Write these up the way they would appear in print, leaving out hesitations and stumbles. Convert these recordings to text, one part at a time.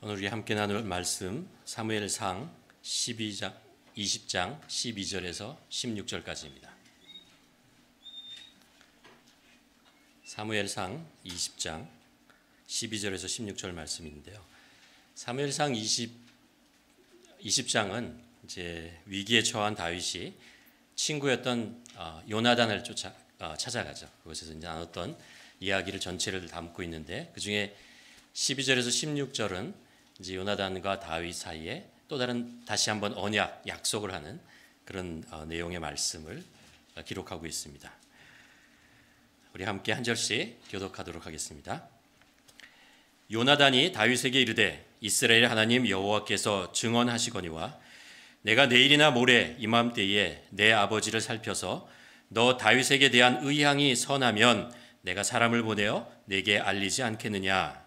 오늘 우리 함께 나눌 말씀 사무엘상 20장 12절에서 16절까지입니다. 사무엘상 20장 12절에서 16절 말씀인데요. 사무엘상 20장은 이제 위기에 처한 다윗이 친구였던 요나단을 찾아가죠. 그곳에서 이제 나눴던 이야기를 전체를 담고 있는데, 그 중에 12절에서 16절은 이제 요나단과 다윗 사이에 또 다른 다시 한번 언약, 약속을 하는 그런 내용의 말씀을 기록하고 있습니다. 우리 함께 한 절씩 교독하도록 하겠습니다. 요나단이 다윗에게 이르되 이스라엘 하나님 여호와께서 증언하시거니와 내가 내일이나 모레 이맘때에 내 아버지를 살펴서 너 다윗에게 대한 의향이 선하면 내가 사람을 보내어 내게 알리지 않겠느냐.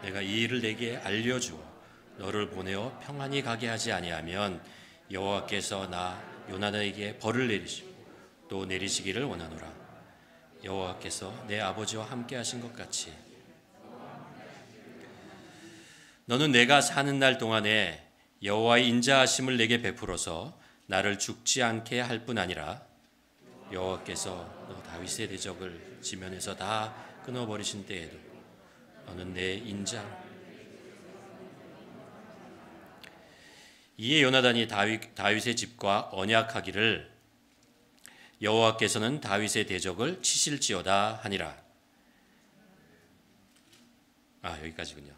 내가 이 일을 내게 알려주어 너를 보내어 평안히 가게 하지 아니하면 여호와께서 나 요나단에게 벌을 내리시고 또 내리시기를 원하노라. 여호와께서 내 아버지와 함께 하신 것 같이 너는 내가 사는 날 동안에 여호와의 인자하심을 내게 베풀어서 나를 죽지 않게 할 뿐 아니라 여호와께서 너 다윗의 대적을 지면에서 다 끊어버리신 때에도 너는 내 인자. 이에 요나단이 다윗의 집과 언약하기를 여호와께서는 다윗의 대적을 치실지어다 하니라. 여기까지군요.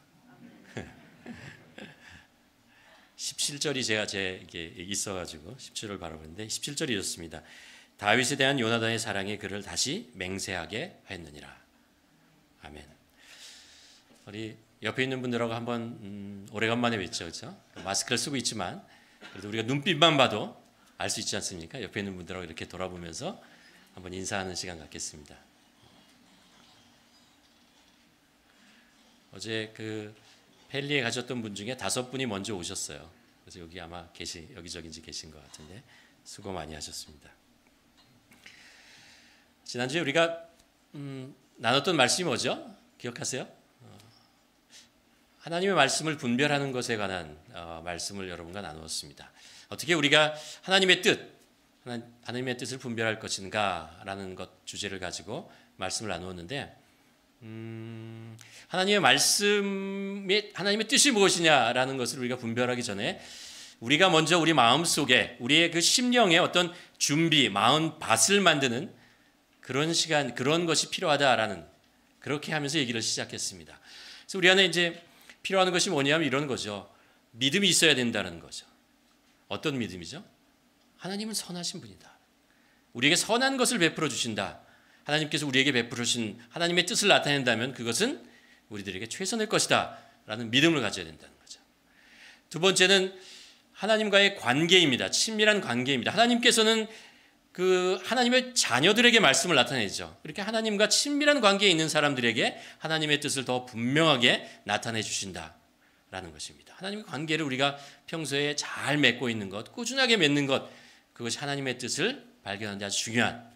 17절이 이게 있어가지고 17절을 바라보는데 17절이 이렇습니다. 다윗에 대한 요나단의 사랑이 그를 다시 맹세하게 하였느니라. 아멘. 우리 옆에 있는 분들하고 한번 오래간만에 뵙죠, 그렇죠? 마스크를 쓰고 있지만 그래도 우리가 눈빛만 봐도 알 수 있지 않습니까? 옆에 있는 분들하고 이렇게 돌아보면서 한번 인사하는 시간 갖겠습니다. 어제 그 펠리에 가셨던 분 중에 5분이 먼저 오셨어요. 그래서 여기 아마 여기저기 계신 것 같은데 수고 많이 하셨습니다. 지난주에 우리가 나눴던 말씀이 뭐죠? 기억하세요? 하나님의 말씀을 분별하는 것에 관한 말씀을 여러분과 나누었습니다. 어떻게 우리가 하나님의 뜻을 분별할 것인가라는 것 주제를 가지고 말씀을 나누었는데, 하나님의 뜻이 무엇이냐라는 것을 우리가 분별하기 전에 우리가 먼저 우리 마음 속에 우리의 그 심령의 어떤 준비, 마음밭을 만드는 그런 시간, 그런 것이 필요하다라는, 그렇게 하면서 얘기를 시작했습니다. 그래서 우리 안에 이제 필요한 것이 뭐냐면 이런 거죠. 믿음이 있어야 된다는 거죠. 어떤 믿음이죠? 하나님은 선하신 분이다. 우리에게 선한 것을 베풀어 주신다. 하나님께서 우리에게 베풀어 주신 하나님의 뜻을 나타낸다면 그것은 우리들에게 최선의 것이다 라는 믿음을 가져야 된다는 거죠. 두 번째는 하나님과의 관계입니다. 친밀한 관계입니다. 하나님께서는 그 하나님의 자녀들에게 말씀을 나타내죠. 이렇게 하나님과 친밀한 관계에 있는 사람들에게 하나님의 뜻을 더 분명하게 나타내 주신다라는 것입니다. 하나님의 관계를 우리가 평소에 잘 맺고 있는 것, 꾸준하게 맺는 것, 그것이 하나님의 뜻을 발견하는 데 아주 중요한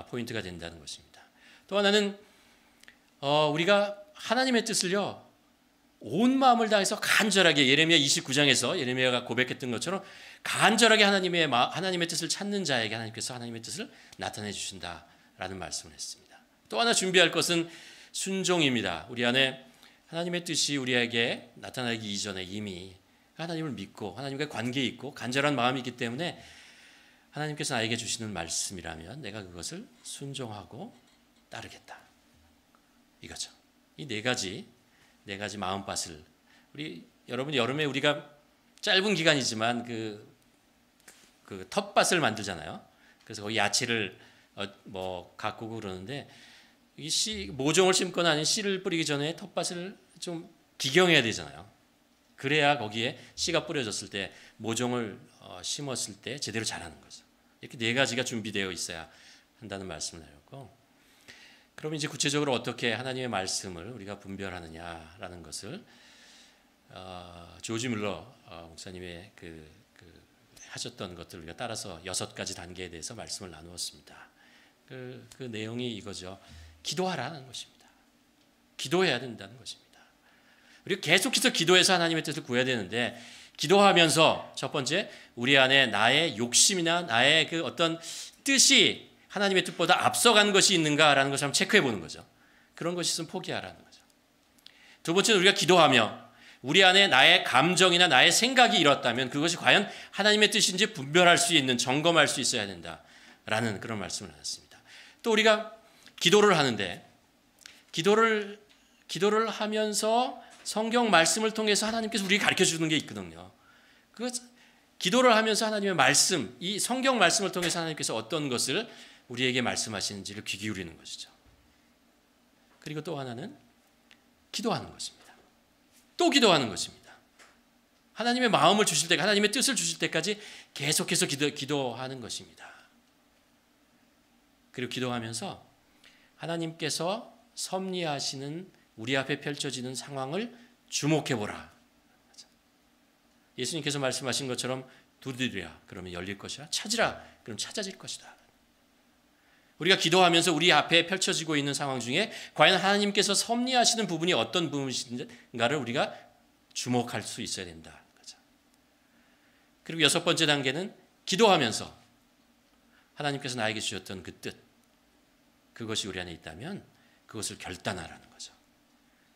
포인트가 된다는 것입니다. 또 하나는 우리가 하나님의 뜻을요, 온 마음을 다해서 간절하게, 예레미야 29장에서 예레미야가 고백했던 것처럼 간절하게 하나님의 뜻을 찾는 자에게 하나님께서 하나님의 뜻을 나타내 주신다라는 말씀을 했습니다. 또 하나 준비할 것은 순종입니다. 우리 안에 하나님의 뜻이 우리에게 나타나기 이전에 이미 하나님을 믿고 하나님과 관계 있고 간절한 마음이 있기 때문에 하나님께서 나에게 주시는 말씀이라면 내가 그것을 순종하고 따르겠다. 이거죠. 이 네 가지 마음밭을, 여러분 여름에 우리가 짧은 기간이지만 그 텃밭을 만들잖아요. 그래서 거기 야채를 가꾸고 그러는데, 모종을 심거나 아니면 씨를 뿌리기 전에 텃밭을 좀 기경해야 되잖아요. 그래야 거기에 씨가 뿌려졌을 때, 모종을 심었을 때 제대로 자라는 거죠. 이렇게 네 가지가 준비되어 있어야 한다는 말씀을 드렸고, 그럼 이제 구체적으로 어떻게 하나님의 말씀을 우리가 분별하느냐라는 것을 조지 뮬러 목사님의 하셨던 것들을 우리가 따라서 6가지 단계에 대해서 말씀을 나누었습니다. 그 내용이 이거죠. 기도하라는 것입니다. 기도해야 된다는 것입니다. 우리가 계속해서 기도해서 하나님의 뜻을 구해야 되는데 기도하면서 첫 번째 우리 안에 나의 욕심이나 나의 그 어떤 뜻이 하나님의 뜻보다 앞서간 것이 있는가라는 것을 한번 체크해 보는 거죠. 그런 것이 있으면 포기하라는 거죠. 두 번째는 우리가 기도하며 우리 안에 나의 감정이나 나의 생각이 이렇다면 그것이 과연 하나님의 뜻인지 분별할 수 있는, 점검할 수 있어야 된다라는 그런 말씀을 하셨습니다. 또 우리가 기도를 하는데 기도를 하면서 성경 말씀을 통해서 하나님께서 우리에게 가르쳐 주는 게 있거든요. 그 기도를 하면서 하나님의 말씀, 이 성경 말씀을 통해서 하나님께서 어떤 것을 우리에게 말씀하시는지를 귀 기울이는 것이죠. 그리고 또 하나는 기도하는 것입니다. 또 기도하는 것입니다. 하나님의 마음을 주실 때, 하나님의 뜻을 주실 때까지 계속해서 기도하는 것입니다. 그리고 기도하면서 하나님께서 섭리하시는 우리 앞에 펼쳐지는 상황을 주목해보라. 예수님께서 말씀하신 것처럼 두드리라 그러면 열릴 것이라, 찾으라 그럼 찾아질 것이다. 우리가 기도하면서 우리 앞에 펼쳐지고 있는 상황 중에 과연 하나님께서 섭리하시는 부분이 어떤 부분인가를 우리가 주목할 수 있어야 된다. 그리고 여섯 번째 단계는 기도하면서 하나님께서 나에게 주셨던 그 뜻, 그것이 우리 안에 있다면 그것을 결단하라는 거죠.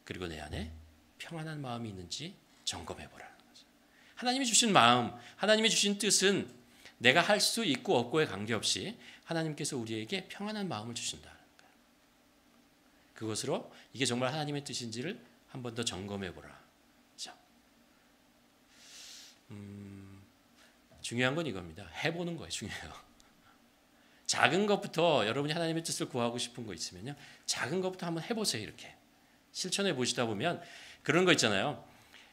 그리고 내 안에 평안한 마음이 있는지 점검해보라는 거죠. 하나님이 주신 마음, 하나님이 주신 뜻은 내가 할 수 있고 없고에 관계없이 하나님께서 우리에게 평안한 마음을 주신다는 거예요. 그것으로 이게 정말 하나님의 뜻인지를 한 번 더 점검해보라. 그렇죠? 중요한 건 이겁니다. 해보는 거예요. 중요해요. 작은 것부터 여러분이 하나님의 뜻을 구하고 싶은 거 있으면요, 작은 것부터 한번 해보세요. 이렇게 실천해 보시다 보면 그런 거 있잖아요.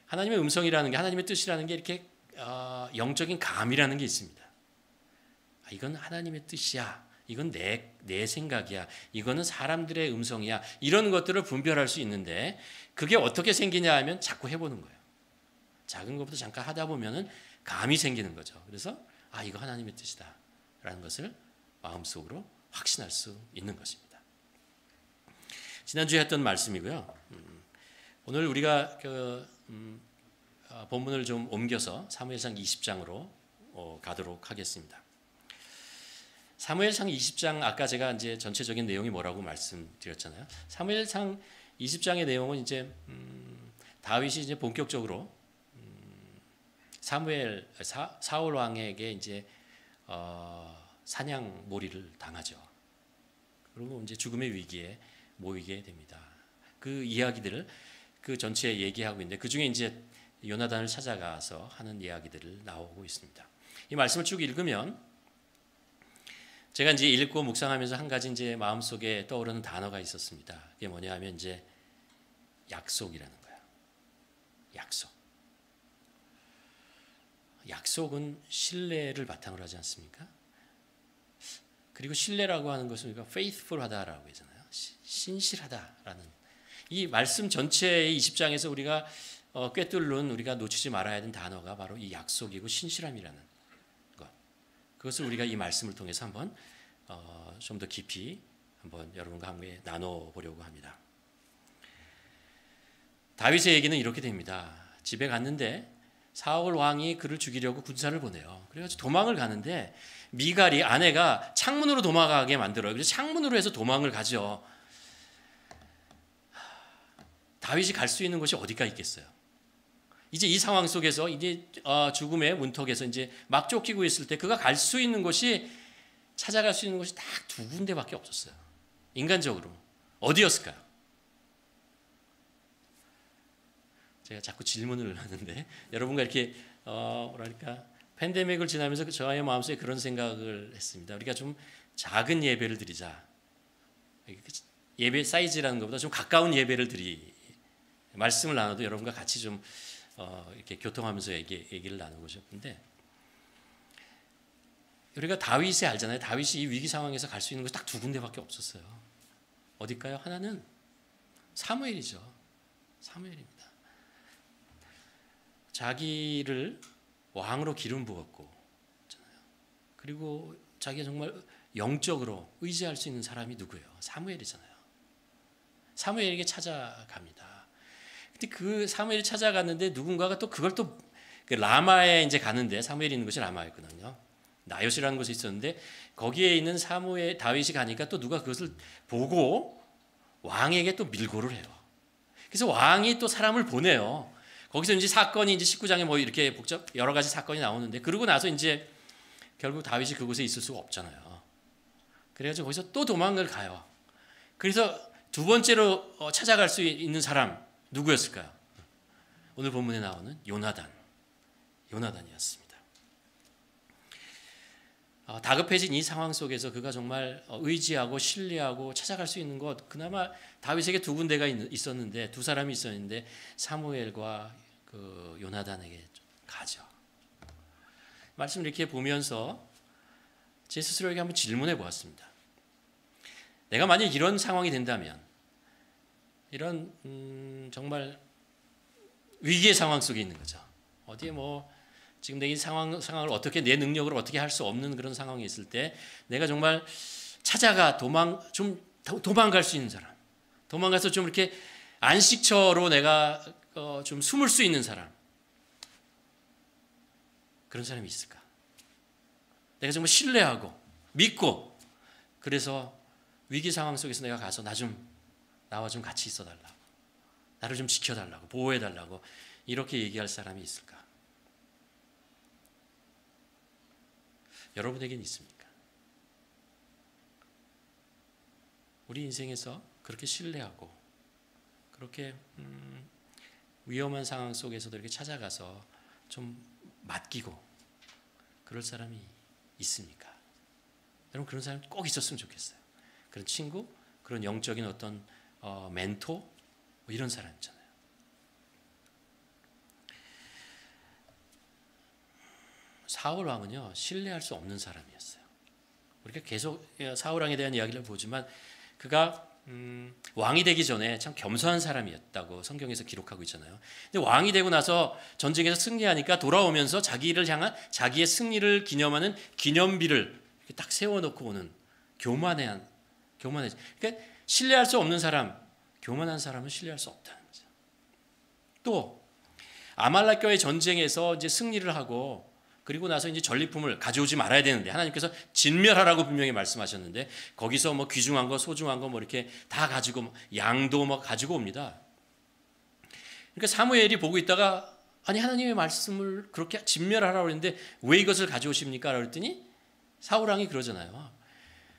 하나님의 음성이라는 게, 하나님의 뜻이라는 게 이렇게 영적인 감이라는 게 있습니다. 이건 하나님의 뜻이야. 이건 내 생각이야. 이거는 사람들의 음성이야. 이런 것들을 분별할 수 있는데 그게 어떻게 생기냐 하면 자꾸 해보는 거예요. 작은 것부터 잠깐 하다 보면은 감이 생기는 거죠. 그래서 이거 하나님의 뜻이다 라는 것을 마음속으로 확신할 수 있는 것입니다. 지난주에 했던 말씀이고요. 오늘 우리가 본문을 좀 옮겨서 사무엘상 20장으로 가도록 하겠습니다. 사무엘상 20장 아까 제가 이제 전체적인 내용이 뭐라고 말씀드렸잖아요. 사무엘상 20장의 내용은 이제 다윗이 이제 본격적으로 사울 왕에게 이제 사냥 몰이를 당하죠. 그리고 이제 죽음의 위기에 모이게 됩니다. 그 이야기들을 그 전체에 얘기하고 있는데 그 중에 이제 요나단을 찾아가서 하는 이야기들을 나오고 있습니다. 이 말씀을 쭉 읽으면 제가 이제 읽고 묵상하면서 한 가지 이제 마음속에 떠오르는 단어가 있었습니다. 그게 뭐냐 하면 이제 약속이라는 거예요. 약속. 약속은 신뢰를 바탕으로 하지 않습니까? 그리고 신뢰라고 하는 것은 우리가 faithful하다라고 하잖아요. 신실하다라는 이 말씀 전체의 20장에서 우리가 꿰뚫는 우리가 놓치지 말아야 하는 단어가 바로 이 약속이고 신실함이라는 것. 그것을 우리가 이 말씀을 통해서 한번 좀 더 깊이 한번 여러분과 함께 나눠보려고 합니다. 다윗의 얘기는 이렇게 됩니다. 집에 갔는데 사울 왕이 그를 죽이려고 군사를 보내요. 그래가지고 도망을 가는데 미갈이 아내가 창문으로 도망가게 만들어요. 그래서 창문으로 해서 도망을 가죠. 다윗이 갈 수 있는 곳이 어디가 있겠어요? 이제 이 상황 속에서 이제 죽음의 문턱에서 이제 막 쫓기고 있을 때 그가 갈 수 있는 곳이, 찾아갈 수 있는 곳이 딱 두 군데밖에 없었어요. 인간적으로 어디였을까요? 제가 자꾸 질문을 하는데 여러분과 이렇게 뭐랄까 팬데믹을 지나면서 저의 마음속에 그런 생각을 했습니다. 우리가 좀 작은 예배를 드리자. 예배 사이즈라는 것보다 좀 가까운 예배를 말씀을 나눠도 여러분과 같이 좀 이렇게 교통하면서 얘기를 나누고 싶은데, 우리가 다윗이 알잖아요. 다윗이 이 위기 상황에서 갈 수 있는 곳이 딱 두 군데밖에 없었어요. 어딜까요? 하나는 사무엘이죠. 사무엘입니다. 자기를 왕으로 기름 부었고, 그리고 자기가 정말 영적으로 의지할 수 있는 사람이 누구예요? 사무엘이잖아요. 사무엘에게 찾아갑니다. 근데 그 사무엘이 찾아갔는데 누군가가 또 그걸 또 그 라마에 이제 가는데, 사무엘이 있는 곳이 라마였거든요. 나요시라는 곳이 있었는데 거기에 있는 사무엘 다윗이 가니까 또 누가 그것을 보고 왕에게 또 밀고를 해요. 그래서 왕이 또 사람을 보내요. 거기서 이제 사건이 이제 19장에 뭐 이렇게 여러 가지 사건이 나오는데, 그러고 나서 이제 결국 다윗이 그곳에 있을 수가 없잖아요. 그래가지고 거기서 또 도망을 가요. 그래서 두 번째로 찾아갈 수 있는 사람 누구였을까요? 오늘 본문에 나오는 요나단이었습니다. 다급해진 이 상황 속에서 그가 정말 의지하고 신뢰하고 찾아갈 수 있는 것, 그나마 다윗에게 두 군데가 있었는데, 두 사람이 있었는데 사무엘과 그 요나단에게 가죠. 말씀을 이렇게 보면서 제 스스로에게 한번 질문해 보았습니다. 내가 만약 이런 상황이 된다면, 이런 정말 위기의 상황 속에 있는 거죠. 어디에 뭐 지금 내 이 상황을 어떻게 내 능력으로 어떻게 할 수 없는 그런 상황이 있을 때 내가 정말 찾아가 도망갈 수 있는 사람, 도망가서 좀 이렇게 안식처로 내가 좀 숨을 수 있는 사람, 그런 사람이 있을까? 내가 정말 신뢰하고 믿고, 그래서 위기 상황 속에서 내가 가서 나와 좀 같이 있어달라고, 나를 좀 지켜달라고, 보호해달라고 이렇게 얘기할 사람이 있을까? 여러분에게는 있습니까? 우리 인생에서 그렇게 신뢰하고 그렇게 위험한 상황 속에서도 이렇게 찾아가서 좀 맡기고 그럴 사람이 있습니까? 여러분, 그런 사람 꼭 있었으면 좋겠어요. 그런 친구, 그런 영적인 어떤 멘토, 뭐 이런 사람 있잖아요. 사울 왕은요, 신뢰할 수 없는 사람이었어요. 우리가 계속 사울 왕에 대한 이야기를 보지만 그가 왕이 되기 전에 참 겸손한 사람이었다고 성경에서 기록하고 있잖아요. 근데 왕이 되고 나서 전쟁에서 승리하니까 돌아오면서 자기를 향한 자기의 승리를 기념하는 기념비를 이렇게 딱 세워놓고 오는 교만해. 그러니까 신뢰할 수 없는 사람, 교만한 사람은 신뢰할 수 없다는 거죠. 또 아말렉과의 전쟁에서 이제 승리를 하고 그리고 나서 이제 전리품을 가져오지 말아야 되는데 하나님께서 진멸하라고 분명히 말씀하셨는데 거기서 뭐 귀중한 거, 소중한 거 뭐 이렇게 다 가지고 양도 뭐 가지고 옵니다. 그러니까 사무엘이 보고 있다가 아니 하나님의 말씀을 그렇게 진멸하라고 했는데 왜 이것을 가져오십니까? 그랬더니 사울 왕이 그러잖아요.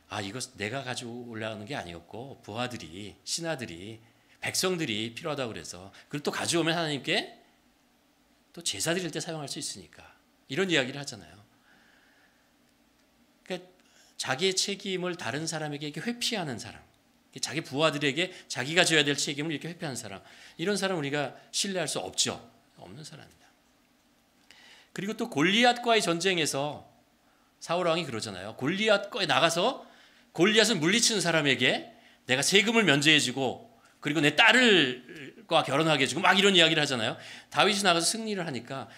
아, 이것 내가 가져오려는 게 아니었고 부하들이, 신하들이, 백성들이 필요하다고 그래서 그걸 또 가져오면 하나님께 또 제사 드릴 때 사용할 수 있으니까 이런 이야기를 하잖아요. 그러니까 자기의 책임을 다른 사람에게 이렇게 회피하는 사람, 자기 부하들에게 자기가 져야 될 책임을 이렇게 회피하는 사람, 이런 사람 우리가 신뢰할 수 없죠. 없는 사람입니다. 그리고 또 골리앗과의 전쟁에서 사울 왕이 그러잖아요. 골리앗과에 나가서 골리앗을 물리치는 사람에게 내가 세금을 면제해주고 그리고 내 딸과 결혼하게 해주고 막 이런 이야기를 하잖아요. 다윗이 나가서 승리를 하니까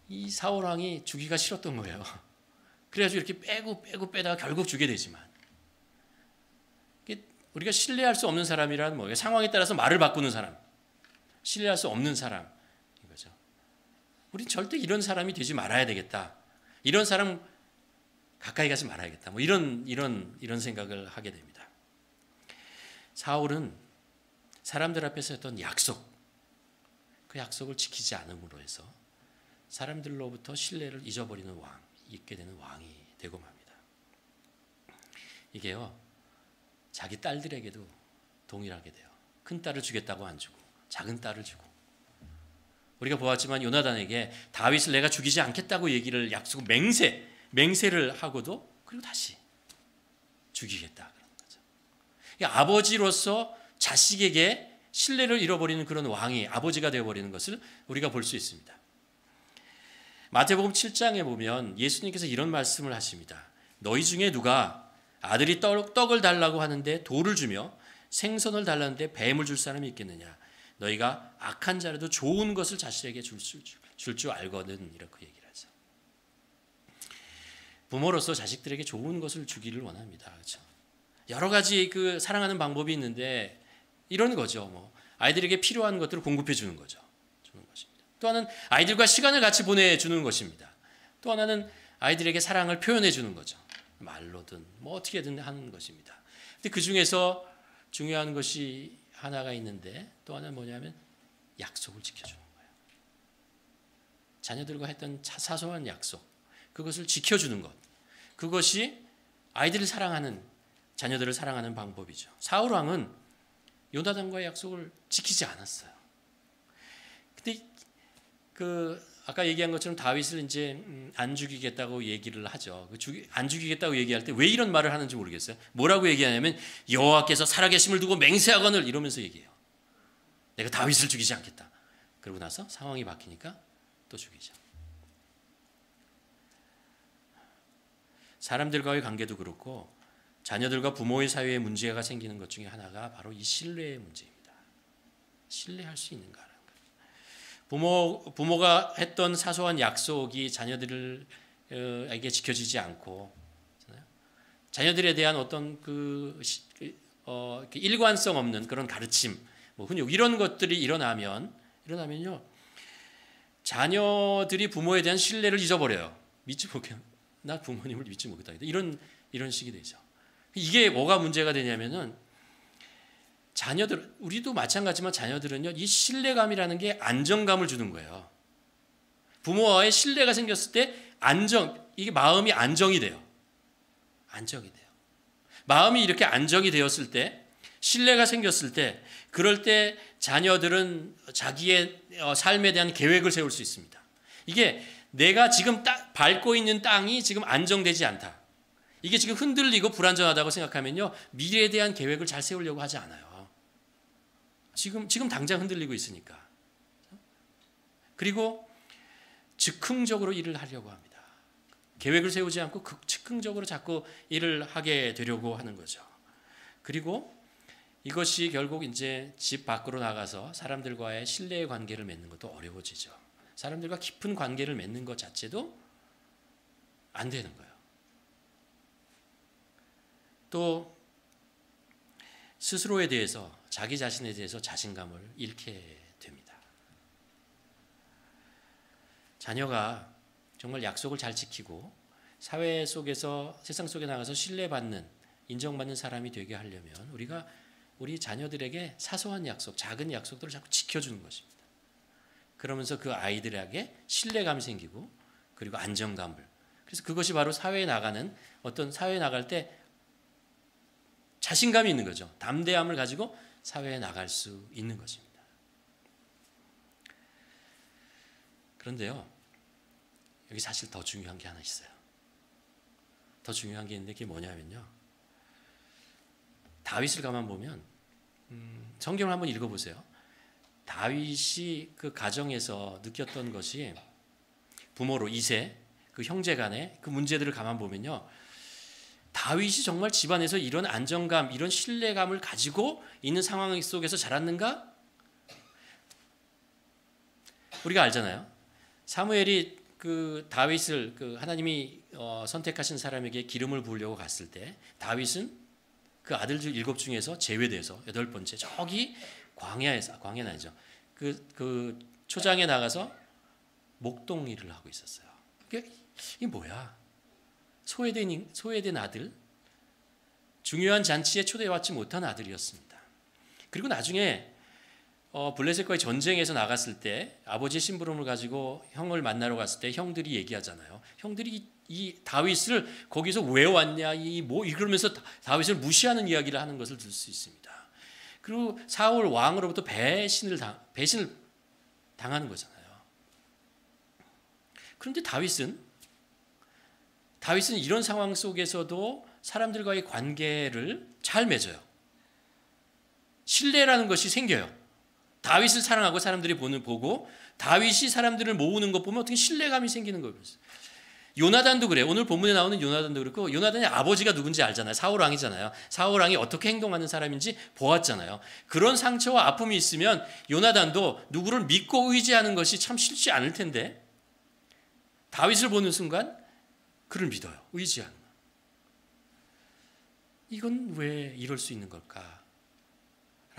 이 사울 왕이 주기가 싫었던 거예요. 그래가지고 이렇게 빼다가 결국 주게 되지만, 우리가 신뢰할 수 없는 사람이란 뭐예요? 상황에 따라서 말을 바꾸는 사람, 신뢰할 수 없는 사람인 거죠. 우린 절대 이런 사람이 되지 말아야 되겠다. 이런 사람 가까이 가지 말아야겠다. 뭐 이런 생각을 하게 됩니다. 사울은 사람들 앞에서 했던 약속, 그 약속을 지키지 않음으로 해서 사람들로부터 신뢰를 잊어버리는 잊게 되는 왕이 되고 맙니다. 이게요, 자기 딸들에게도 동일하게 돼요. 큰 딸을 주겠다고 안 주고 작은 딸을 주고, 우리가 보았지만 요나단에게 다윗을 내가 죽이지 않겠다고 얘기를 약속 맹세를 하고도 그리고 다시 죽이겠다 그런 거죠. 아버지로서 자식에게 신뢰를 잃어버리는 그런 왕이 아버지가 되어버리는 것을 우리가 볼 수 있습니다. 마태복음 7장에 보면 예수님께서 이런 말씀을 하십니다. 너희 중에 누가 아들이 떡을 달라고 하는데 돌을 주며 생선을 달라는데 뱀을 줄 사람이 있겠느냐. 너희가 악한 자라도 좋은 것을 자식에게 줄 줄 알거든. 이렇게 얘기를 하죠. 부모로서 자식들에게 좋은 것을 주기를 원합니다. 그렇죠? 여러 가지 그 사랑하는 방법이 있는데 이런 거죠. 뭐 아이들에게 필요한 것들을 공급해 주는 거죠. 주는 것입니다. 또 하나는 아이들과 시간을 같이 보내주는 것입니다. 또 하나는 아이들에게 사랑을 표현해 주는 거죠. 말로든 뭐 어떻게든 하는 것입니다. 근데 그 중에서 중요한 것이 하나가 있는데 또 하나는 뭐냐면 약속을 지켜주는 거예요. 자녀들과 했던 사소한 약속, 그것을 지켜주는 것. 그것이 아이들을 사랑하는, 자녀들을 사랑하는 방법이죠. 사울 왕은 요나단과의 약속을 지키지 않았어요. 근데 아까 얘기한 것처럼 다윗을 이제 안 죽이겠다고 얘기를 하죠. 안 죽이겠다고 얘기할 때 왜 이런 말을 하는지 모르겠어요. 뭐라고 얘기하냐면 여호와께서 살아계심을 두고 맹세하거늘 이러면서 얘기해요. 내가 다윗을 죽이지 않겠다. 그러고 나서 상황이 바뀌니까 또 죽이죠. 사람들과의 관계도 그렇고 자녀들과 부모의 사이에 문제가 생기는 것 중에 하나가 바로 이 신뢰의 문제입니다. 신뢰할 수 있는가? 부모가 했던 사소한 약속이 자녀들에게 지켜지지 않고 자녀들에 대한 어떤 일관성 없는 그런 가르침, 훈육 이런 것들이 일어나면요 자녀들이 부모에 대한 신뢰를 잊어버려요. 나 부모님을 믿지 못하겠다. 이런 식이 되죠. 이게 뭐가 문제가 되냐면은 우리도 마찬가지지만 자녀들은요, 이 신뢰감이라는 게 안정감을 주는 거예요. 부모와의 신뢰가 생겼을 때 이게 마음이 안정이 돼요. 안정이 돼요. 마음이 이렇게 안정이 되었을 때, 신뢰가 생겼을 때, 그럴 때 자녀들은 자기의 삶에 대한 계획을 세울 수 있습니다. 이게 내가 지금 밟고 있는 땅이 지금 안정되지 않다. 이게 지금 흔들리고 불안정하다고 생각하면요, 미래에 대한 계획을 잘 세우려고 하지 않아요. 지금 당장 흔들리고 있으니까. 그리고 즉흥적으로 일을 하려고 합니다. 계획을 세우지 않고 즉흥적으로 자꾸 일을 하게 되려고 하는 거죠. 그리고 이것이 결국 이제 집 밖으로 나가서 사람들과의 신뢰의 관계를 맺는 것도 어려워지죠. 사람들과 깊은 관계를 맺는 것 자체도 안 되는 거예요. 또 스스로에 대해서, 자기 자신에 대해서 자신감을 잃게 됩니다. 자녀가 정말 약속을 잘 지키고 사회 속에서, 세상 속에 나가서 신뢰받는, 인정받는 사람이 되게 하려면 우리 자녀들에게 사소한 약속, 작은 약속들을 자꾸 지켜주는 것입니다. 그러면서 그 아이들에게 신뢰감이 생기고 그리고 안정감을. 그래서 그것이 바로 사회에 나갈 때 자신감이 있는 거죠. 담대함을 가지고 사회에 나갈 수 있는 것입니다. 그런데요, 여기 사실 더 중요한 게 하나 있어요. 더 중요한 게 있는데 그게 뭐냐면요, 다윗을 가만 보면 성경을 한번 읽어보세요. 다윗이 그 가정에서 느꼈던 것이 부모로 이세, 그 형제 간의 그 문제들을 가만 보면요, 다윗이 정말 집안에서 이런 안정감, 이런 신뢰감을 가지고 있는 상황 속에서 자랐는가? 우리가 알잖아요. 사무엘이 그 다윗을 하나님이 선택하신 사람에게 기름을 부으려고 갔을 때 다윗은 그 아들들 7 중에서 제외돼서 8번째 저기 광야는 아니죠. 그 초장에 나가서 목동 일을 하고 있었어요. 이게 뭐야? 소외된 아들, 중요한 잔치에 초대받지 못한 아들이었습니다. 그리고 나중에 블레셋과의 전쟁에서 나갔을 때 아버지의 심부름을 가지고 형을 만나러 갔을 때 형들이 얘기하잖아요. 형들이 이 다윗을 거기서 왜 왔냐, 이러면서 다윗을 무시하는 이야기를 하는 것을 들 수 있습니다. 그리고 사울 왕으로부터 배신을 당하는 거잖아요. 그런데 다윗은 이런 상황 속에서도 사람들과의 관계를 잘 맺어요. 신뢰라는 것이 생겨요. 다윗을 사랑하고 사람들이 보고 다윗이 사람들을 모으는 것 보면 어떻게 신뢰감이 생기는 거예요. 요나단도 그래요. 오늘 본문에 나오는 요나단도 그렇고, 요나단의 아버지가 누군지 알잖아요. 사울 왕이잖아요. 사울 왕이 어떻게 행동하는 사람인지 보았잖아요. 그런 상처와 아픔이 있으면 요나단도 누구를 믿고 의지하는 것이 참 쉽지 않을 텐데 다윗을 보는 순간 그를 믿어요. 의지하는 거. 이건 왜 이럴 수 있는 걸까?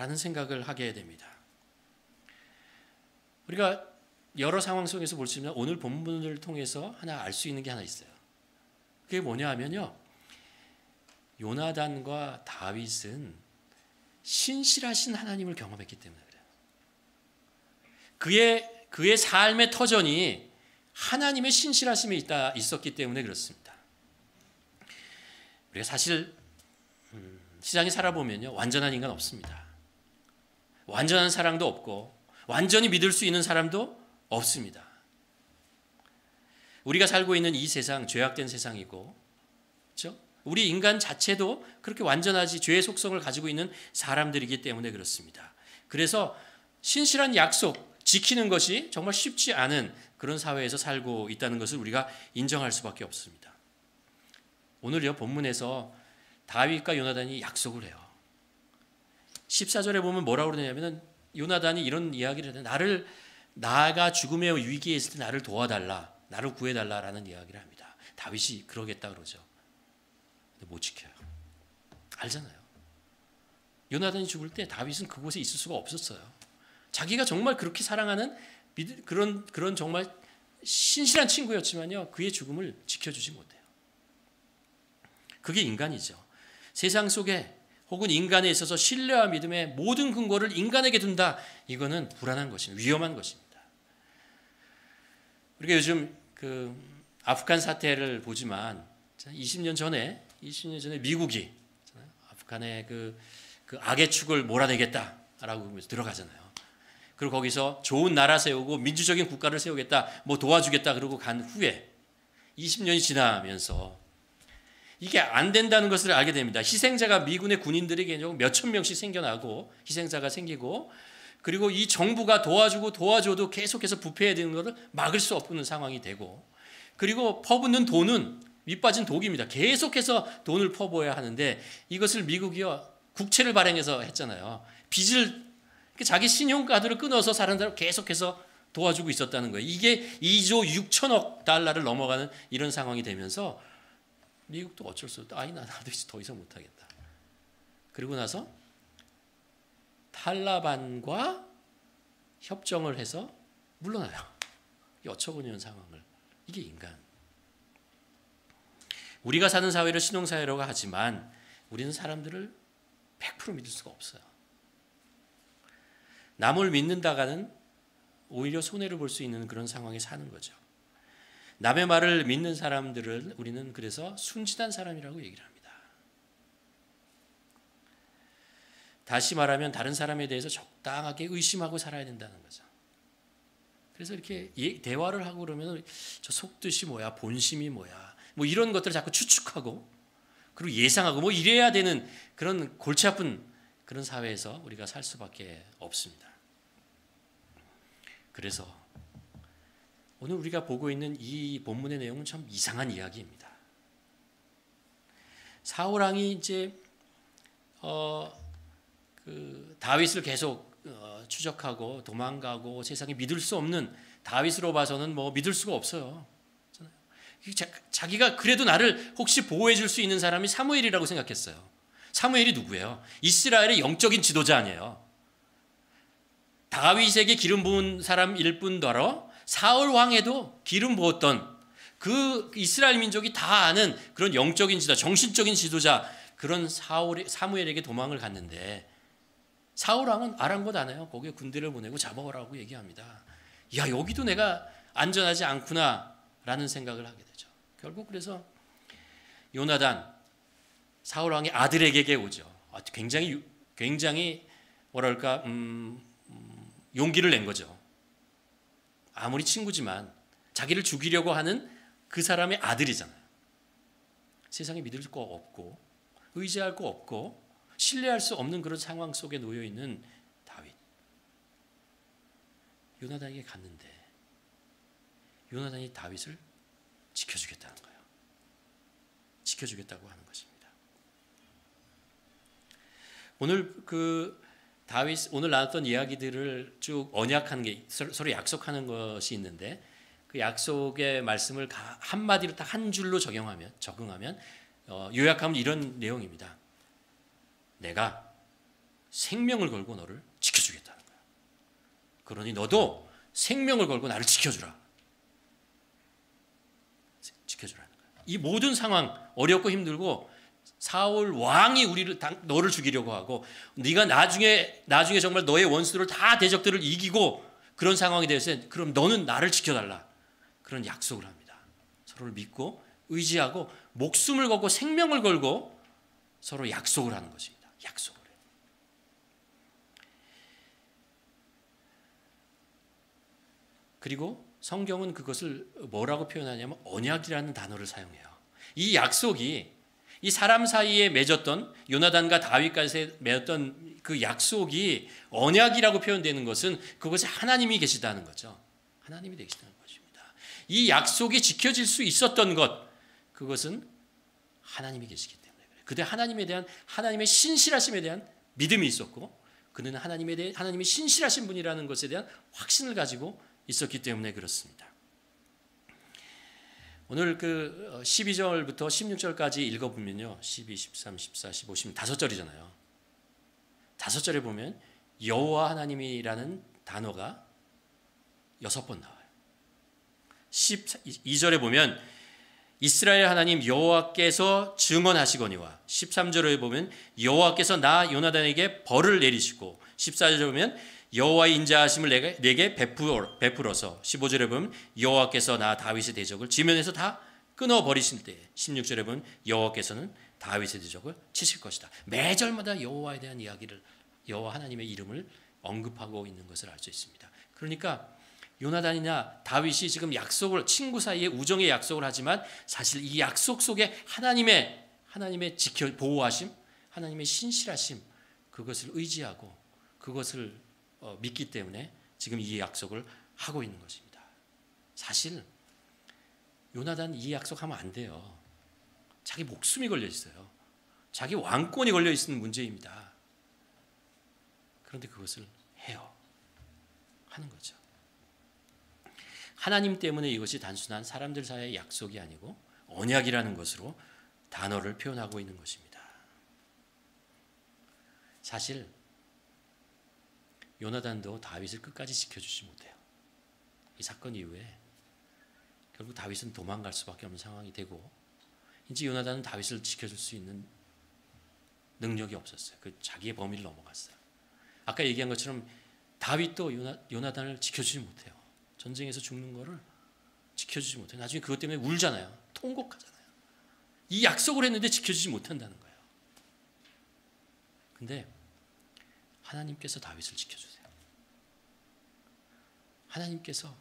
라는 생각을 하게 됩니다. 우리가 여러 상황 속에서 볼 수 있는 오늘 본문을 통해서 하나 알 수 있는 게 하나 있어요. 그게 뭐냐 하면요, 요나단과 다윗은 신실하신 하나님을 경험했기 때문에 그래요. 그의 삶의 터전이 하나님의 신실하심에 있었기 때문에 그렇습니다. 우리가 사실 세상에 살아보면요, 완전한 인간 없습니다. 완전한 사랑도 없고 완전히 믿을 수 있는 사람도 없습니다. 우리가 살고 있는 이 세상, 죄악된 세상이고, 그렇죠? 우리 인간 자체도 그렇게 완전하지, 죄의 속성을 가지고 있는 사람들이기 때문에 그렇습니다. 그래서 신실한 약속 지키는 것이 정말 쉽지 않은 그런 사회에서 살고 있다는 것을 우리가 인정할 수밖에 없습니다. 오늘요, 본문에서 다윗과 요나단이 약속을 해요. 14절에 보면 뭐라고 그러냐면, 요나단이 이런 이야기를 해요. 나가 죽음의 위기에 있을 때 나를 도와달라, 나를 구해달라라는 이야기를 합니다. 다윗이 그러겠다 그러죠. 근데 못 지켜요. 알잖아요. 요나단이 죽을 때 다윗은 그곳에 있을 수가 없었어요. 자기가 정말 그렇게 사랑하는 그런 정말 신실한 친구였지만요, 그의 죽음을 지켜주지 못해요. 그게 인간이죠. 세상 속에 혹은 인간에 있어서 신뢰와 믿음의 모든 근거를 인간에게 둔다. 이거는 불안한 것입니다. 위험한 것입니다. 우리가 요즘 그 아프간 사태를 보지만 20년 전에 미국이 아프간의 그 악의 축을 몰아내겠다라고 하면서 들어가잖아요. 그리고 거기서 좋은 나라 세우고 민주적인 국가를 세우겠다, 뭐 도와주겠다 그러고 간 후에 20년이 지나면서 이게 안 된다는 것을 알게 됩니다. 희생자가 미군의 군인들에게 몇천 명씩 생겨나고 희생자가 생기고, 그리고 이 정부가 도와줘도 계속해서 부패해야 되는 것을 막을 수 없는 상황이 되고, 그리고 퍼붓는 돈은 밑빠진 독입니다. 계속해서 돈을 퍼부어야 하는데 이것을 미국이요, 국채를 발행해서 했잖아요. 빚을, 자기 신용카드를 끊어서 사람들을 계속해서 도와주고 있었다는 거예요. 이게 2조 6천억 달러를 넘어가는 이런 상황이 되면서 미국도 어쩔 수 없다. 나도 더 이상 못하겠다. 그리고 나서 탈레반과 협정을 해서 물러나요. 어처구니없는 상황을. 이게 인간. 우리가 사는 사회를 신앙사회라고 하지만 우리는 사람들을 100% 믿을 수가 없어요. 남을 믿는다가는 오히려 손해를 볼 수 있는 그런 상황에 사는 거죠. 남의 말을 믿는 사람들을 우리는 그래서 순진한 사람이라고 얘기를 합니다. 다시 말하면 다른 사람에 대해서 적당하게 의심하고 살아야 된다는 거죠. 그래서 이렇게 대화를 하고 그러면 저 속뜻이 뭐야, 본심이 뭐야, 뭐 이런 것들을 자꾸 추측하고 그리고 예상하고 뭐 이래야 되는 그런 골치 아픈 그런 사회에서 우리가 살 수밖에 없습니다. 그래서 오늘 우리가 보고 있는 이 본문의 내용은 참 이상한 이야기입니다. 사울 왕이 이제 다윗을 계속 추적하고 도망가고 세상에 믿을 수 없는, 다윗으로 봐서는 뭐 믿을 수가 없어요. 자기가 그래도 나를 혹시 보호해 줄 수 있는 사람이 사무엘이라고 생각했어요. 사무엘이 누구예요? 이스라엘의 영적인 지도자 아니에요. 다윗에게 기름 부은 사람일 뿐더러 사울 왕에도 기름 부었던 그 이스라엘 민족이 다 아는 그런 영적인 지도자, 정신적인 지도자, 그런 사무엘에게 도망을 갔는데 사울 왕은 아랑곳 안 해요. 거기에 군대를 보내고 잡아오라고 얘기합니다. 야, 여기도 내가 안전하지 않구나 라는 생각을 하게 되죠. 결국 그래서 요나단, 사울 왕의 아들에게 오죠. 굉장히 뭐랄까 용기를 낸 거죠. 아무리 친구지만 자기를 죽이려고 하는 그 사람의 아들이잖아요. 세상에 믿을 거 없고 의지할 거 없고 신뢰할 수 없는 그런 상황 속에 놓여 있는 다윗. 요나단에게 갔는데 요나단이 다윗을 지켜주겠다는 거예요. 지켜주겠다고 하는 것입니다. 오늘 오늘 나눴던 이야기들을 쭉 언약하는 게 서로 약속하는 것이 있는데 그 약속의 말씀을 한마디로 딱 한 줄로 적응하면 요약하면 이런 내용입니다. 내가 생명을 걸고 너를 지켜주겠다는 거야. 그러니 너도 생명을 걸고 나를 지켜주라. 지켜주라는 거야. 이 모든 상황, 어렵고 힘들고 사울 왕이 너를 죽이려고 하고 네가 나중에 정말 너의 원수들을 다 대적들을 이기고 그런 상황이 되었을 때 그럼 너는 나를 지켜달라. 그런 약속을 합니다. 서로를 믿고 의지하고 목숨을 걸고 생명을 걸고 서로 약속을 하는 것입니다. 약속을 해요. 그리고 성경은 그것을 뭐라고 표현하냐면 언약이라는 단어를 사용해요. 이 약속이 이 사람 사이에 맺었던 요나단과 다윗까지 맺었던 그 약속이 언약이라고 표현되는 것은 그것이 하나님이 계시다는 거죠. 하나님이 계시다는 것입니다. 이 약속이 지켜질 수 있었던 것, 그것은 하나님이 계시기 때문에 그래요. 그때 하나님에 대한 하나님의 신실하심에 대한 믿음이 있었고 그는 하나님이 신실하신 분이라는 것에 대한 확신을 가지고 있었기 때문에 그렇습니다. 오늘 그 12절부터 16절까지 읽어보면요. 12, 13, 14, 15, 16 5절이잖아요. 5절에 보면 여호와 하나님이라는 단어가 6번 나와요. 12절에 보면 이스라엘 하나님 여호와께서 증언하시거니와 13절에 보면 여호와께서 나 요나단에게 벌을 내리시고 14절에 보면 여호와의 인자하심을 내게 베풀어서 15절에 보면 여호와께서 나 다윗의 대적을 지면에서 다 끊어버리실 때 16절에 보면 여호와께서는 다윗의 대적을 치실 것이다. 매절마다 여호와에 대한 이야기를 여호와 하나님의 이름을 언급하고 있는 것을 알 수 있습니다. 그러니까 요나단이나 다윗이 지금 약속을 친구 사이에 우정의 약속을 하지만 사실 이 약속 속에 하나님의 보호하심, 하나님의 신실하심 그것을 의지하고 그것을 믿기 때문에 지금 이 약속을 하고 있는 것입니다. 사실 요나단 이 약속하면 안 돼요. 자기 목숨이 걸려 있어요. 자기 왕권이 걸려 있는 문제입니다. 그런데 그것을 해요. 하는 거죠. 하나님 때문에 이것이 단순한 사람들 사이의 약속이 아니고 언약이라는 것으로 단어를 표현하고 있는 것입니다. 사실 요나단도 다윗을 끝까지 지켜주지 못해요. 이 사건 이후에 결국 다윗은 도망갈 수밖에 없는 상황이 되고 이제 요나단은 다윗을 지켜줄 수 있는 능력이 없었어요. 그 자기의 범위를 넘어갔어요. 아까 얘기한 것처럼 다윗도 요나단을 지켜주지 못해요. 전쟁에서 죽는 거를 지켜주지 못해요. 나중에 그것 때문에 울잖아요. 통곡하잖아요. 이 약속을 했는데 지켜주지 못한다는 거예요. 근데 하나님께서 다윗을 지켜주세요. 하나님께서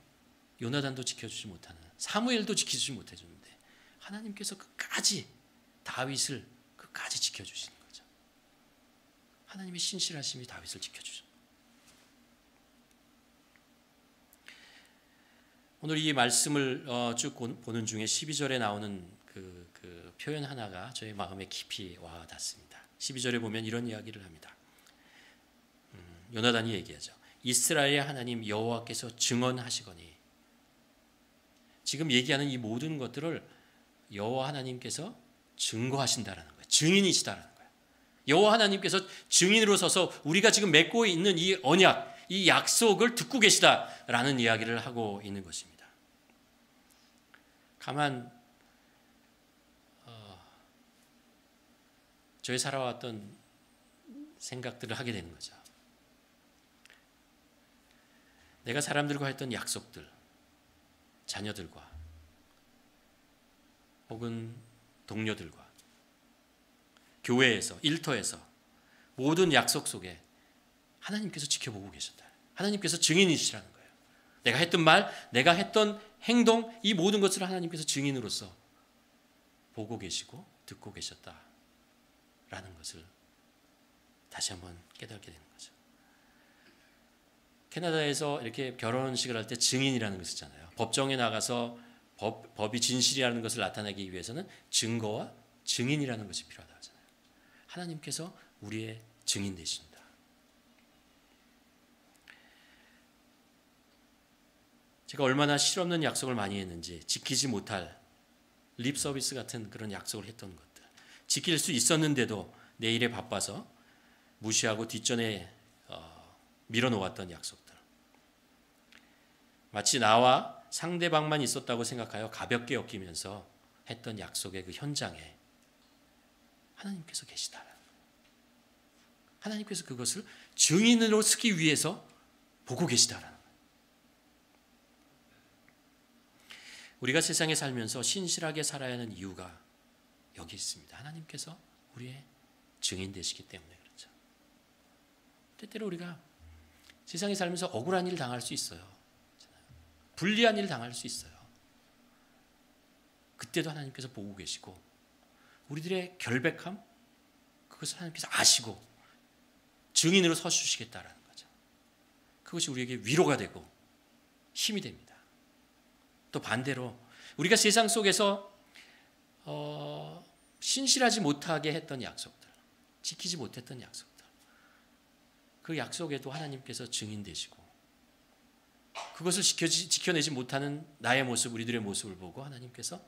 요나단도 지켜주지 못하는 사무엘도 지켜주지 못해줬는데 하나님께서 끝까지 다윗을 끝까지 지켜주시는 거죠. 하나님의 신실하심이 다윗을 지켜주죠. 오늘 이 말씀을 쭉 보는 중에 12절에 나오는 그 표현 하나가 저의 마음에 깊이 와 닿습니다. 12절에 보면 이런 이야기를 합니다. 요나단이 얘기하죠. 이스라엘의 하나님 여호와께서 증언하시거니 지금 얘기하는 이 모든 것들을 여호와 하나님께서 증거하신다라는 거예요. 증인이시다라는 거예요. 여호와 하나님께서 증인으로 서서 우리가 지금 맺고 있는 이 언약, 이 약속을 듣고 계시다라는 이야기를 하고 있는 것입니다. 가만 저희 살아왔던 생각들을 하게 되는 거죠. 내가 사람들과 했던 약속들, 자녀들과 혹은 동료들과 교회에서, 일터에서 모든 약속 속에 하나님께서 지켜보고 계셨다. 하나님께서 증인이시라는 거예요. 내가 했던 말, 내가 했던 행동, 이 모든 것을 하나님께서 증인으로서 보고 계시고 듣고 계셨다라는 것을 다시 한번 깨닫게 되는 거죠. 캐나다에서 이렇게 결혼식을 할 때 증인이라는 것을 쓰잖아요. 법정에 나가서 법이 진실이라는 것을 나타내기 위해서는 증거와 증인이라는 것이 필요하다 하잖아요. 하나님께서 우리의 증인 되십니다. 제가 얼마나 실없는 약속을 많이 했는지 지키지 못할 립 서비스 같은 그런 약속을 했던 것들 지킬 수 있었는데도 내 일에 바빠서 무시하고 뒷전에 밀어놓았던 약속들. 마치 나와 상대방만 있었다고 생각하여 가볍게 여기면서 했던 약속의 그 현장에 하나님께서 계시다. 하나님께서 그것을 증인으로 쓰기 위해서 보고 계시다라는 거예요. 우리가 세상에 살면서 신실하게 살아야 하는 이유가 여기 있습니다. 하나님께서 우리의 증인 되시기 때문에 그렇죠. 때때로 우리가 세상에 살면서 억울한 일 당할 수 있어요. 불리한 일 당할 수 있어요. 그때도 하나님께서 보고 계시고 우리들의 결백함 그것을 하나님께서 아시고 증인으로 서주시겠다라는 거죠. 그것이 우리에게 위로가 되고 힘이 됩니다. 또 반대로 우리가 세상 속에서 신실하지 못하게 했던 약속들, 지키지 못했던 약속들, 그 약속에도 하나님께서 증인 되시고 그것을 지켜내지 못하는 나의 모습, 우리들의 모습을 보고 하나님께서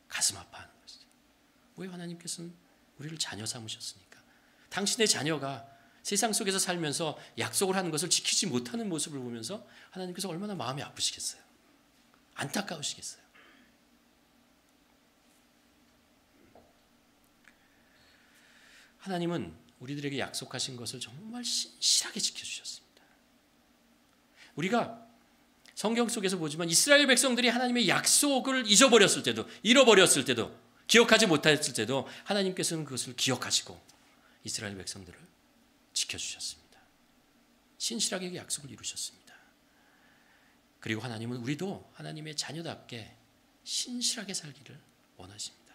가슴 아파하는 것이죠. 왜 하나님께서는 우리를 자녀 삼으셨으니까. 당신의 자녀가 세상 속에서 살면서 약속을 하는 것을 지키지 못하는 모습을 보면서 하나님께서 얼마나 마음이 아프시겠어요. 안타까우시겠어요. 하나님은 우리들에게 약속하신 것을 정말 신실하게 지켜주셨습니다. 우리가 성경 속에서 보지만 이스라엘 백성들이 하나님의 약속을 잊어버렸을 때도, 잃어버렸을 때도, 기억하지 못했을 때도 하나님께서는 그것을 기억하시고 이스라엘 백성들을 지켜주셨습니다. 신실하게 약속을 이루셨습니다. 그리고 하나님은 우리도 하나님의 자녀답게 신실하게 살기를 원하십니다.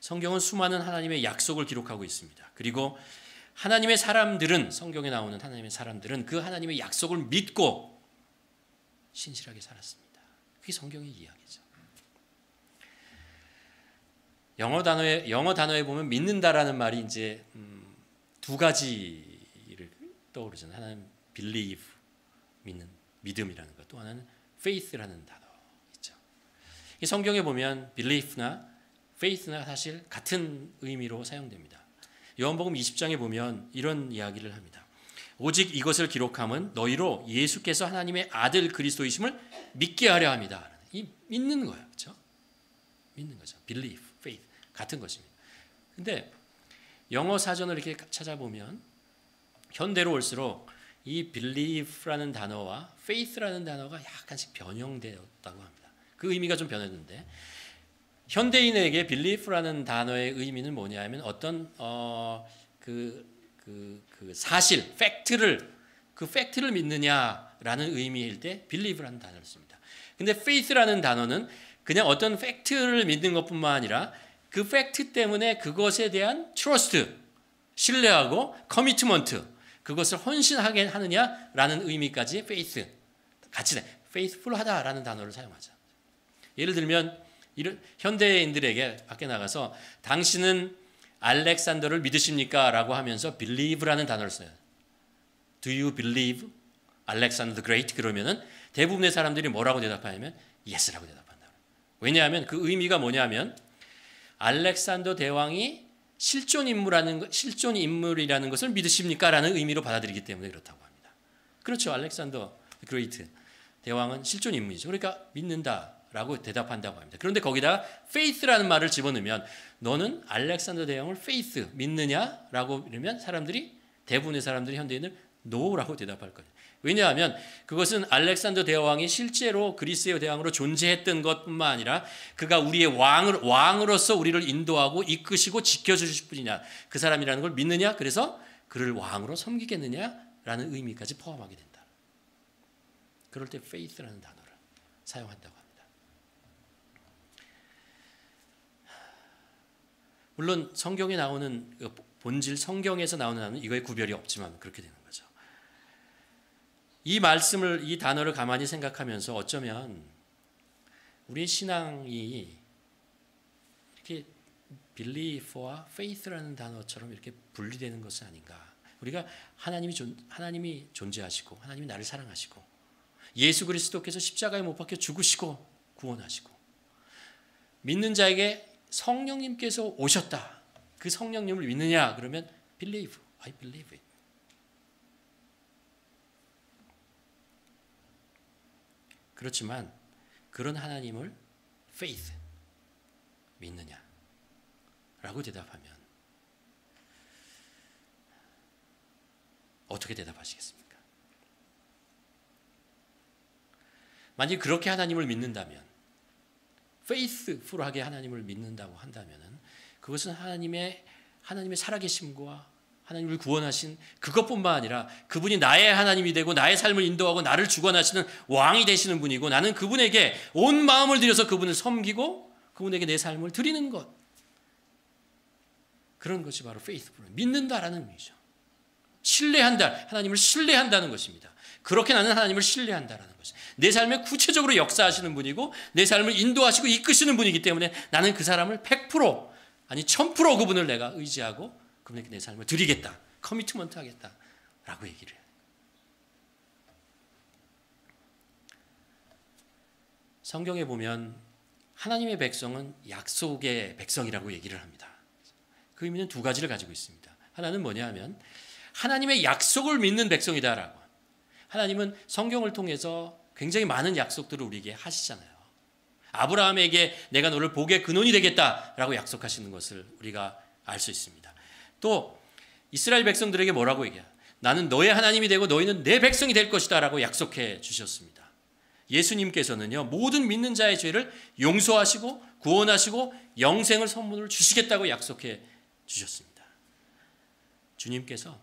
성경은 수많은 하나님의 약속을 기록하고 있습니다. 그리고 하나님의 사람들은, 성경에 나오는 하나님의 사람들은 그 하나님의 약속을 믿고 신실하게 살았습니다. 그게 성경의 이야기죠. 영어 단어에 보면 믿는다라는 말이 이제 두 가지를 떠오르잖아요. 하나는 believe, 믿음이라는 것, 또 하나는 faith라는 단어 있죠. 이 성경에 보면 belief나 faith나 사실 같은 의미로 사용됩니다. 요한복음 20장에 보면 이런 이야기를 합니다. 오직 이것을 기록함은 너희로 예수께서 하나님의 아들 그리스도이심을 믿게 하려 합니다. 이 믿는 거예요. 그렇죠? 믿는 거죠. believe, faith 같은 것입니다. 근데 영어 사전을 이렇게 찾아보면 현대로 올수록 이 believe라는 단어와 faith라는 단어가 약간씩 변형되었다고 합니다. 그 의미가 좀 변했는데 현대인에게 believe라는 단어의 의미는 뭐냐면 어떤 사실, 팩트를 믿느냐라는 의미일 때 believe라는 단어를 씁니다. 근데 faith라는 단어는 그냥 어떤 팩트를 믿는 것뿐만 아니라 그 팩트 때문에 그것에 대한 trust, 신뢰하고 commitment, 그것을 헌신하게 하느냐라는 의미까지 faith, 같이 faithful하다라는 단어를 사용하죠. 예를 들면 이런 현대인들에게 밖에 나가서 당신은 알렉산더를 믿으십니까? 라고 하면서 believe라는 단어를 써요. Do you believe Alexander the Great? 그러면은 대부분의 사람들이 뭐라고 대답하냐면 yes라고 대답한다. 왜냐하면 그 의미가 뭐냐면 알렉산더 대왕이 실존 인물이라는 것을 믿으십니까? 라는 의미로 받아들이기 때문에 그렇다고 합니다. 그렇죠. 알렉산더 그레이트 대왕은 실존 인물이죠. 그러니까 믿는다라고 대답한다고 합니다. 그런데 거기다 faith라는 말을 집어넣으면 너는 알렉산더 대왕을 faith 믿느냐라고 이러면 대부분의 사람들이 현대인은 no라고 대답할 거예요. 왜냐하면 그것은 알렉산더 대왕이 실제로 그리스의 대왕으로 존재했던 것뿐만 아니라 그가 우리의 왕으로서 우리를 인도하고 이끄시고 지켜주실 분이냐, 그 사람이라는 걸 믿느냐, 그래서 그를 왕으로 섬기겠느냐라는 의미까지 포함하게 된다. 그럴 때 faith라는 단어를 사용한다고 합니다. 물론 성경에 나오는 본질, 성경에서 나오는 단어는 이거에 구별이 없지만 그렇게 되는 거죠. 이 단어를 가만히 생각하면서 어쩌면 우리의 신앙이 이렇게 belief와 faith라는 단어처럼 이렇게 분리되는 것은 아닌가. 우리가 하나님이 존재하시고 하나님이 나를 사랑하시고 예수 그리스도께서 십자가에 못 박혀 죽으시고 구원하시고 믿는 자에게 성령님께서 오셨다. 그 성령님을 믿느냐? 그러면 believe, I believe it. 그렇지만 그런 하나님을 faith, 믿느냐? 라고 대답하면 어떻게 대답하시겠습니까? 만약 그렇게 하나님을 믿는다면, faithful하게 하나님을 믿는다고 한다면 그것은 하나님의 살아계심과 하나님을 구원하신 그것뿐만 아니라 그분이 나의 하나님이 되고 나의 삶을 인도하고 나를 주관하시는 왕이 되시는 분이고 나는 그분에게 온 마음을 들여서 그분을 섬기고 그분에게 내 삶을 드리는 것, 그런 것이 바로 faithful, 믿는다라는 의미죠. 신뢰한다, 하나님을 신뢰한다는 것입니다. 그렇게 나는 하나님을 신뢰한다라는 것이죠. 내 삶에 구체적으로 역사하시는 분이고 내 삶을 인도하시고 이끄시는 분이기 때문에 나는 그 사람을 100% 아니 1000% 그분을 내가 의지하고 그분에게 내 삶을 드리겠다, 커미트먼트 하겠다라고 얘기를 해요. 성경에 보면 하나님의 백성은 약속의 백성이라고 얘기를 합니다. 그 의미는 두 가지를 가지고 있습니다. 하나는 뭐냐 하면 하나님의 약속을 믿는 백성이다라고. 하나님은 성경을 통해서 굉장히 많은 약속들을 우리에게 하시잖아요. 아브라함에게 내가 너를 복의 근원이 되겠다라고 약속하시는 것을 우리가 알 수 있습니다. 또 이스라엘 백성들에게 뭐라고 얘기해요? 나는 너의 하나님이 되고 너희는 내 백성이 될 것이다 라고 약속해 주셨습니다. 예수님께서는요, 모든 믿는 자의 죄를 용서하시고 구원하시고 영생을 선물을 주시겠다고 약속해 주셨습니다. 주님께서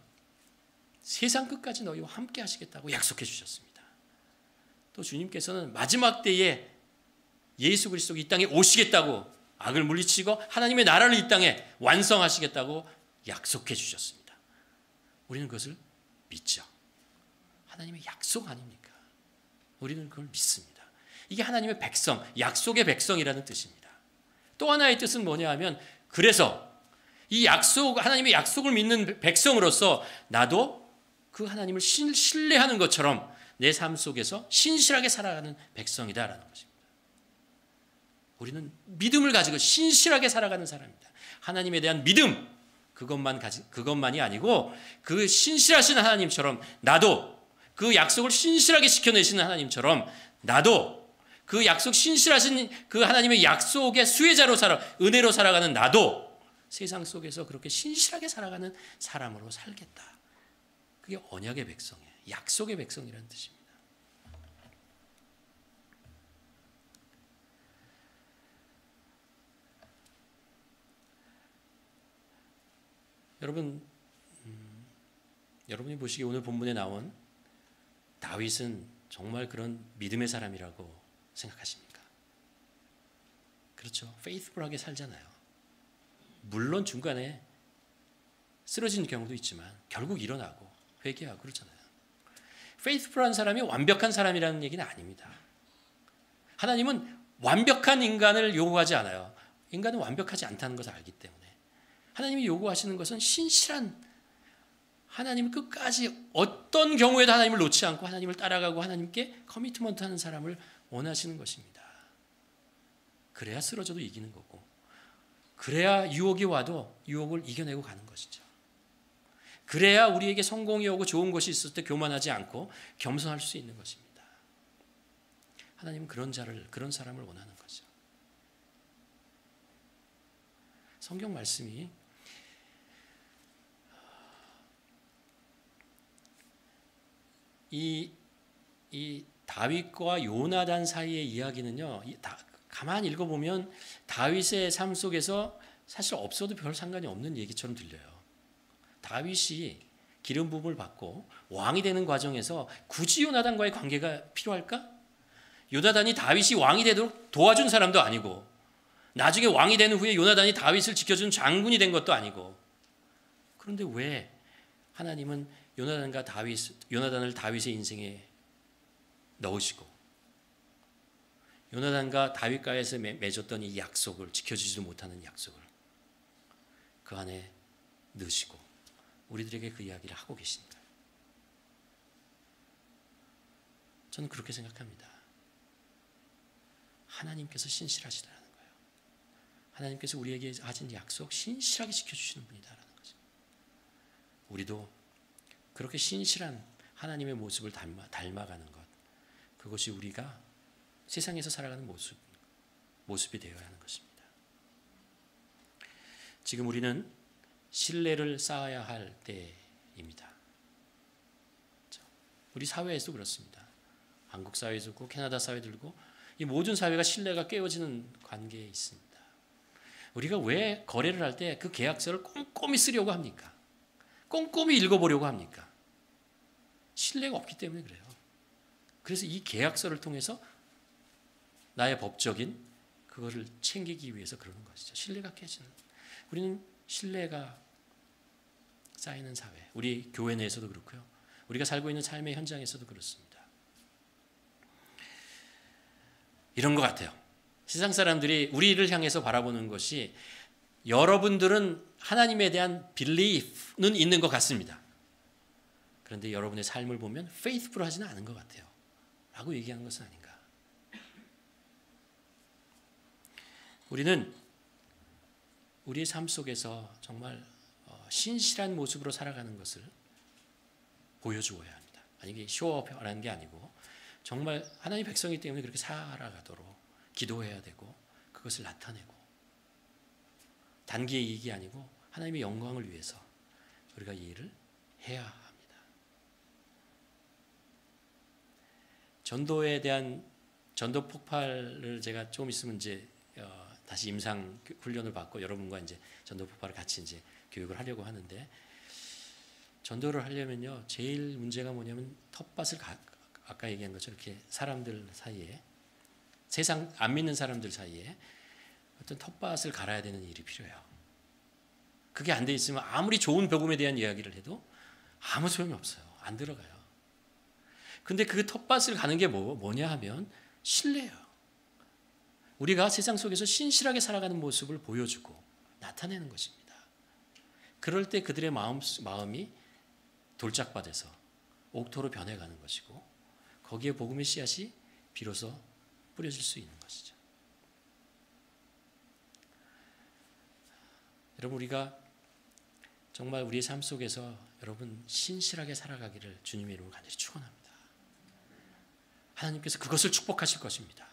세상 끝까지 너희와 함께 하시겠다고 약속해 주셨습니다. 또 주님께서는 마지막 때에 예수 그리스도가 이 땅에 오시겠다고, 악을 물리치고 하나님의 나라를 이 땅에 완성하시겠다고 약속해 주셨습니다. 우리는 그것을 믿죠. 하나님의 약속 아닙니까? 우리는 그걸 믿습니다. 이게 하나님의 백성, 약속의 백성이라는 뜻입니다. 또 하나의 뜻은 뭐냐 하면, 그래서 이 약속, 하나님의 약속을 믿는 백성으로서 나도 그 하나님을 신뢰하는 것처럼 내 삶 속에서 신실하게 살아가는 백성이다라는 것입니다. 우리는 믿음을 가지고 신실하게 살아가는 사람입니다. 하나님에 대한 믿음, 그것만이 아니고 그 신실하신 하나님처럼 나도 그 약속을 신실하게 지켜내시는 하나님처럼 나도 그 약속 신실하신 그 하나님의 약속의 수혜자로 은혜로 살아가는 나도 세상 속에서 그렇게 신실하게 살아가는 사람으로 살겠다. 그게 언약의 백성이에요. 약속의 백성이라는 뜻입니다. 여러분이 보시기에 오늘 본문에 나온 다윗은 정말 그런 믿음의 사람이라고 생각하십니까? 그렇죠. 페이스풀하게 살잖아요. 물론 중간에 쓰러진 경우도 있지만 결국 일어나고 회개하고 그렇잖아요. 페이스풀한 사람이 완벽한 사람이라는 얘기는 아닙니다. 하나님은 완벽한 인간을 요구하지 않아요. 인간은 완벽하지 않다는 것을 알기 때문에 하나님이 요구하시는 것은 신실한, 하나님 끝까지 어떤 경우에도 하나님을 놓지 않고 하나님을 따라가고 하나님께 커미트먼트하는 사람을 원하시는 것입니다. 그래야 쓰러져도 이기는 거고, 그래야 유혹이 와도 유혹을 이겨내고 가는 것이죠. 그래야 우리에게 성공이 오고 좋은 것이 있을 때 교만하지 않고 겸손할 수 있는 것입니다. 하나님은 그런 사람을 원하는 거죠. 성경 말씀이 이 다윗과 요나단 사이의 이야기는요, 가만히 읽어보면 다윗의 삶 속에서 사실 없어도 별 상관이 없는 얘기처럼 들려요. 다윗이 기름 부음을 받고 왕이 되는 과정에서 굳이 요나단과의 관계가 필요할까? 요나단이 다윗이 왕이 되도록 도와준 사람도 아니고, 나중에 왕이 되는 후에 요나단이 다윗을 지켜준 장군이 된 것도 아니고, 그런데 왜 하나님은 요나단을 다윗의 인생에 넣으시고 요나단과 다윗과에서 맺었던 이 약속을 지켜주지도 못하는 약속을 그 안에 넣으시고 우리들에게 그 이야기를 하고 계신가요? 저는 그렇게 생각합니다. 하나님께서 신실하시다라는 거예요. 하나님께서 우리에게 하신 약속 신실하게 지켜주시는 분이다라는 거죠. 우리도 그렇게 신실한 하나님의 모습을 닮아가는 것, 그것이 우리가 세상에서 살아가는 모습이 되어야 하는 것입니다. 지금 우리는 신뢰를 쌓아야 할 때입니다. 우리 사회에서 그렇습니다. 한국 사회도 그렇고 캐나다 사회도 그렇고 이 모든 사회가 신뢰가 깨어지는 관계에 있습니다. 우리가 왜 거래를 할 때 그 계약서를 꼼꼼히 쓰려고 합니까? 꼼꼼히 읽어보려고 합니까? 신뢰가 없기 때문에 그래요. 그래서 이 계약서를 통해서 나의 법적인 그거를 챙기기 위해서 그러는 것이죠. 신뢰가 깨지는. 우리는 신뢰가 쌓이는 사회. 우리 교회 내에서도 그렇고요. 우리가 살고 있는 삶의 현장에서도 그렇습니다. 이런 것 같아요. 세상 사람들이 우리를 향해서 바라보는 것이 여러분들은 하나님에 대한 belief는 있는 것 같습니다. 그런데 여러분의 삶을 보면 faithful하지는 않은 것 같아요. 라고 얘기하는 것은 아닌가. 우리는 우리의 삶 속에서 정말 신실한 모습으로 살아가는 것을 보여주어야 합니다. 아니 이게 쇼업하라는 게 아니고 정말 하나님의 백성이기 때문에 그렇게 살아가도록 기도해야 되고 그것을 나타내고 단기의 이익이 아니고 하나님의 영광을 위해서 우리가 이 일을 해야 합니다. 전도에 대한 전도 폭발을 제가 조금 있으면 이제 다시 임상 훈련을 받고 여러분과 이제 전도 폭발을 같이 이제 교육을 하려고 하는데 전도를 하려면요 제일 문제가 뭐냐면 텃밭을 아까 얘기한 것처럼 이렇게 사람들 사이에 세상 안 믿는 사람들 사이에 어떤 텃밭을 갈아야 되는 일이 필요해요. 그게 안 돼 있으면 아무리 좋은 복음에 대한 이야기를 해도 아무 소용이 없어요. 안 들어가요. 근데 그 텃밭을 가는 게 뭐냐 하면 신뢰예요. 우리가 세상 속에서 신실하게 살아가는 모습을 보여주고 나타내는 것입니다. 그럴 때 그들의 마음이 돌짝밭에서 옥토로 변해가는 것이고 거기에 복음의 씨앗이 비로소 뿌려질 수 있는 것이죠. 여러분 우리가 정말 우리의 삶 속에서 여러분 신실하게 살아가기를 주님의 이름으로 간절히 축원합니다. 하나님께서 그것을 축복하실 것입니다.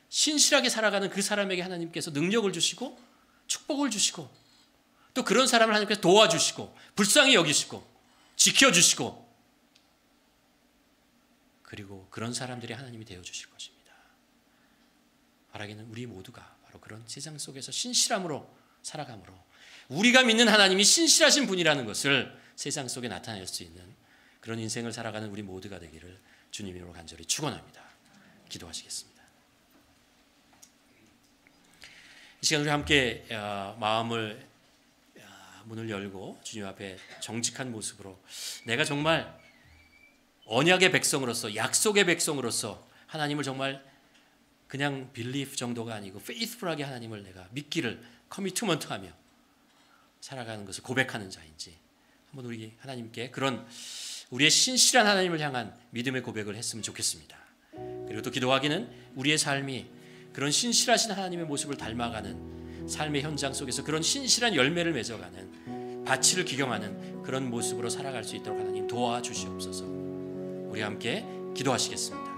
신실하게 살아가는 그 사람에게 하나님께서 능력을 주시고 축복을 주시고 또 그런 사람을 하나님께서 도와주시고 불쌍히 여기시고 지켜주시고 그리고 그런 사람들이 하나님이 되어주실 것입니다. 바라기는 우리 모두가 바로 그런 세상 속에서 신실함으로 살아감으로 우리가 믿는 하나님이 신실하신 분이라는 것을 세상 속에 나타낼 수 있는 그런 인생을 살아가는 우리 모두가 되기를 주님 이름으로 간절히 축원합니다. 기도하시겠습니다. 이 시간 우리 함께 문을 열고 주님 앞에 정직한 모습으로 내가 정말 언약의 백성으로서 약속의 백성으로서 하나님을 정말 그냥 belief 정도가 아니고 faithful하게 하나님을 내가 믿기를 커미트먼트하며 살아가는 것을 고백하는 자인지 한번 우리 하나님께 그런 우리의 신실한 하나님을 향한 믿음의 고백을 했으면 좋겠습니다. 그리고 또 기도하기는 우리의 삶이 그런 신실하신 하나님의 모습을 닮아가는 삶의 현장 속에서 그런 신실한 열매를 맺어가는 바치를 기경하는 그런 모습으로 살아갈 수 있도록 하나님 도와주시옵소서. 우리 함께 기도하시겠습니다.